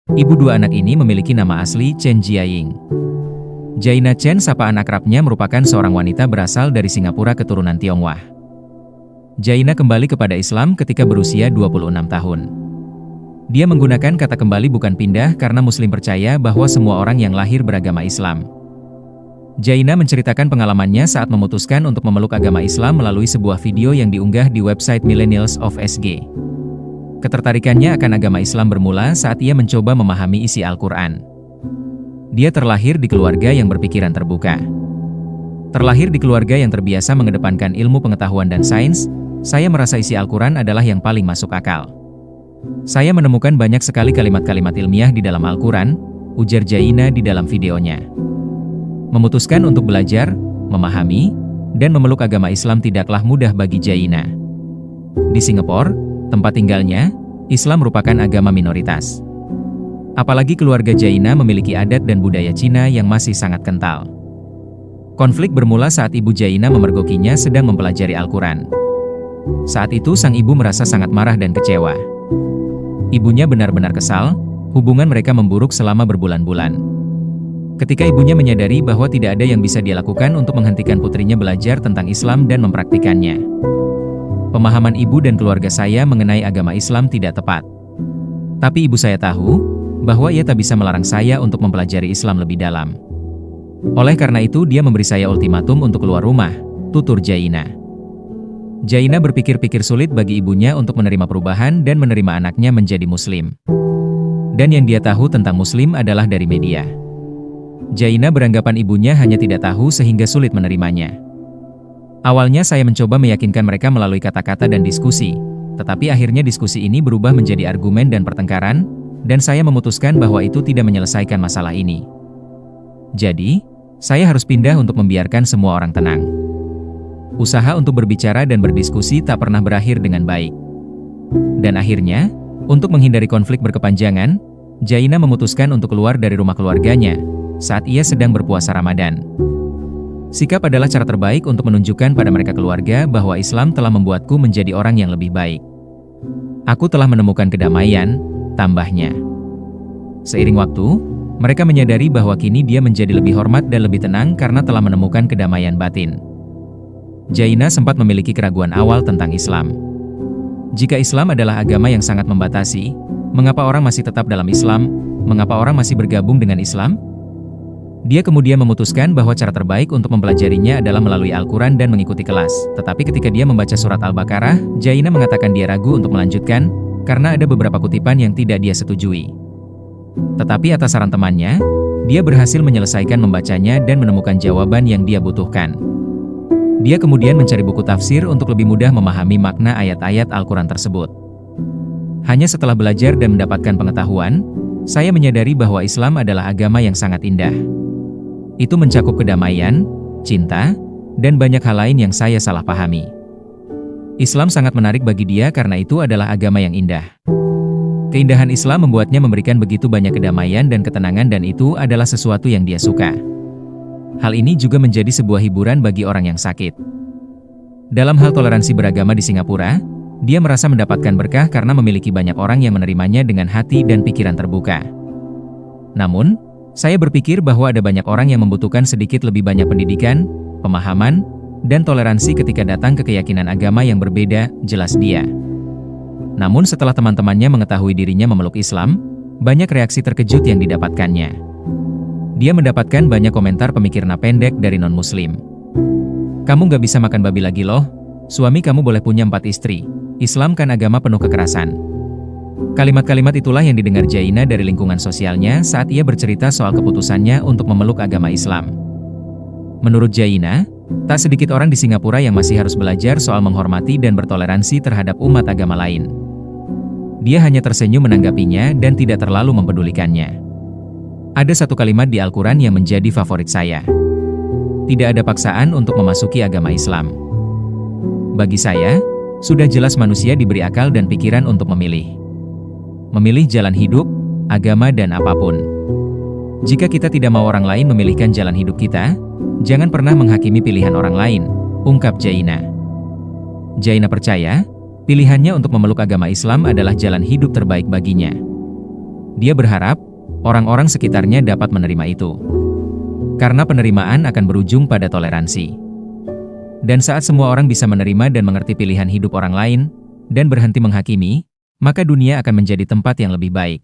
Ibu dua anak ini memiliki nama asli Chen Jiaying. Jaina Chen, sapaan akrabnya, merupakan seorang wanita berasal dari Singapura keturunan Tionghoa. Jaina kembali kepada Islam ketika berusia 26 tahun. Dia menggunakan kata kembali bukan pindah karena Muslim percaya bahwa semua orang yang lahir beragama Islam. Jaina menceritakan pengalamannya saat memutuskan untuk memeluk agama Islam melalui sebuah video yang diunggah di website Millennials of SG. Ketertarikannya akan agama Islam bermula saat ia mencoba memahami isi Al-Quran. Dia terlahir di keluarga yang berpikiran terbuka. Terlahir di keluarga yang terbiasa mengedepankan ilmu pengetahuan dan sains, saya merasa isi Al-Quran adalah yang paling masuk akal. Saya menemukan banyak sekali kalimat-kalimat ilmiah di dalam Al-Quran, ujar Jaina di dalam videonya. Memutuskan untuk belajar, memahami, dan memeluk agama Islam tidaklah mudah bagi Jaina. Di Singapura, tempat tinggalnya, Islam merupakan agama minoritas. Apalagi keluarga Jaina memiliki adat dan budaya Cina yang masih sangat kental. Konflik bermula saat ibu Jaina memergokinya sedang mempelajari Al-Quran. Saat itu sang ibu merasa sangat marah dan kecewa. Ibunya benar-benar kesal, hubungan mereka memburuk selama berbulan-bulan. Ketika ibunya menyadari bahwa tidak ada yang bisa dia lakukan untuk menghentikan putrinya belajar tentang Islam dan mempraktikannya. Pemahaman ibu dan keluarga saya mengenai agama Islam tidak tepat. Tapi ibu saya tahu bahwa ia tak bisa melarang saya untuk mempelajari Islam lebih dalam. Oleh karena itu dia memberi saya ultimatum untuk keluar rumah, tutur Jaina. Jaina berpikir-pikir sulit bagi ibunya untuk menerima perubahan dan menerima anaknya menjadi Muslim. Dan yang dia tahu tentang Muslim adalah dari media. Jaina beranggapan ibunya hanya tidak tahu sehingga sulit menerimanya. Awalnya saya mencoba meyakinkan mereka melalui kata-kata dan diskusi, tetapi akhirnya diskusi ini berubah menjadi argumen dan pertengkaran, dan saya memutuskan bahwa itu tidak menyelesaikan masalah ini. Jadi, saya harus pindah untuk membiarkan semua orang tenang. Usaha untuk berbicara dan berdiskusi tak pernah berakhir dengan baik. Dan akhirnya, untuk menghindari konflik berkepanjangan, Jaina memutuskan untuk keluar dari rumah keluarganya saat ia sedang berpuasa Ramadan. Sikap adalah cara terbaik untuk menunjukkan pada mereka keluarga bahwa Islam telah membuatku menjadi orang yang lebih baik. Aku telah menemukan kedamaian, tambahnya. Seiring waktu, mereka menyadari bahwa kini dia menjadi lebih hormat dan lebih tenang karena telah menemukan kedamaian batin. Jaina sempat memiliki keraguan awal tentang Islam. Jika Islam adalah agama yang sangat membatasi, mengapa orang masih tetap dalam Islam? Mengapa orang masih bergabung dengan Islam? Dia kemudian memutuskan bahwa cara terbaik untuk mempelajarinya adalah melalui Al-Quran dan mengikuti kelas. Tetapi ketika dia membaca surat Al-Baqarah, Jaina mengatakan dia ragu untuk melanjutkan, karena ada beberapa kutipan yang tidak dia setujui. Tetapi atas saran temannya, dia berhasil menyelesaikan membacanya dan menemukan jawaban yang dia butuhkan. Dia kemudian mencari buku tafsir untuk lebih mudah memahami makna ayat-ayat Al-Quran tersebut. Hanya setelah belajar dan mendapatkan pengetahuan, saya menyadari bahwa Islam adalah agama yang sangat indah. Itu mencakup kedamaian, cinta, dan banyak hal lain yang saya salah pahami. Islam sangat menarik bagi dia karena itu adalah agama yang indah. Keindahan Islam membuatnya memberikan begitu banyak kedamaian dan ketenangan dan itu adalah sesuatu yang dia suka. Hal ini juga menjadi sebuah hiburan bagi orang yang sakit. Dalam hal toleransi beragama di Singapura, dia merasa mendapatkan berkah karena memiliki banyak orang yang menerimanya dengan hati dan pikiran terbuka. Namun, saya berpikir bahwa ada banyak orang yang membutuhkan sedikit lebih banyak pendidikan, pemahaman, dan toleransi ketika datang ke keyakinan agama yang berbeda, jelas dia. Namun setelah teman-temannya mengetahui dirinya memeluk Islam, banyak reaksi terkejut yang didapatkannya. Dia mendapatkan banyak komentar pemikiran pendek dari non-muslim. Kamu gak bisa makan babi lagi loh, suami kamu boleh punya 4 istri, Islam kan agama penuh kekerasan. Kalimat-kalimat itulah yang didengar Jaina dari lingkungan sosialnya saat ia bercerita soal keputusannya untuk memeluk agama Islam. Menurut Jaina, tak sedikit orang di Singapura yang masih harus belajar soal menghormati dan bertoleransi terhadap umat agama lain. Dia hanya tersenyum menanggapinya dan tidak terlalu mempedulikannya. Ada satu kalimat di Al-Quran yang menjadi favorit saya. Tidak ada paksaan untuk memasuki agama Islam. Bagi saya, sudah jelas manusia diberi akal dan pikiran untuk memilih. Memilih jalan hidup, agama dan apapun. Jika kita tidak mau orang lain memilihkan jalan hidup kita, jangan pernah menghakimi pilihan orang lain, ungkap Jaina. Jaina percaya, pilihannya untuk memeluk agama Islam adalah jalan hidup terbaik baginya. Dia berharap orang-orang sekitarnya dapat menerima itu. Karena penerimaan akan berujung pada toleransi. Dan saat semua orang bisa menerima dan mengerti pilihan hidup orang lain, dan berhenti menghakimi, maka dunia akan menjadi tempat yang lebih baik.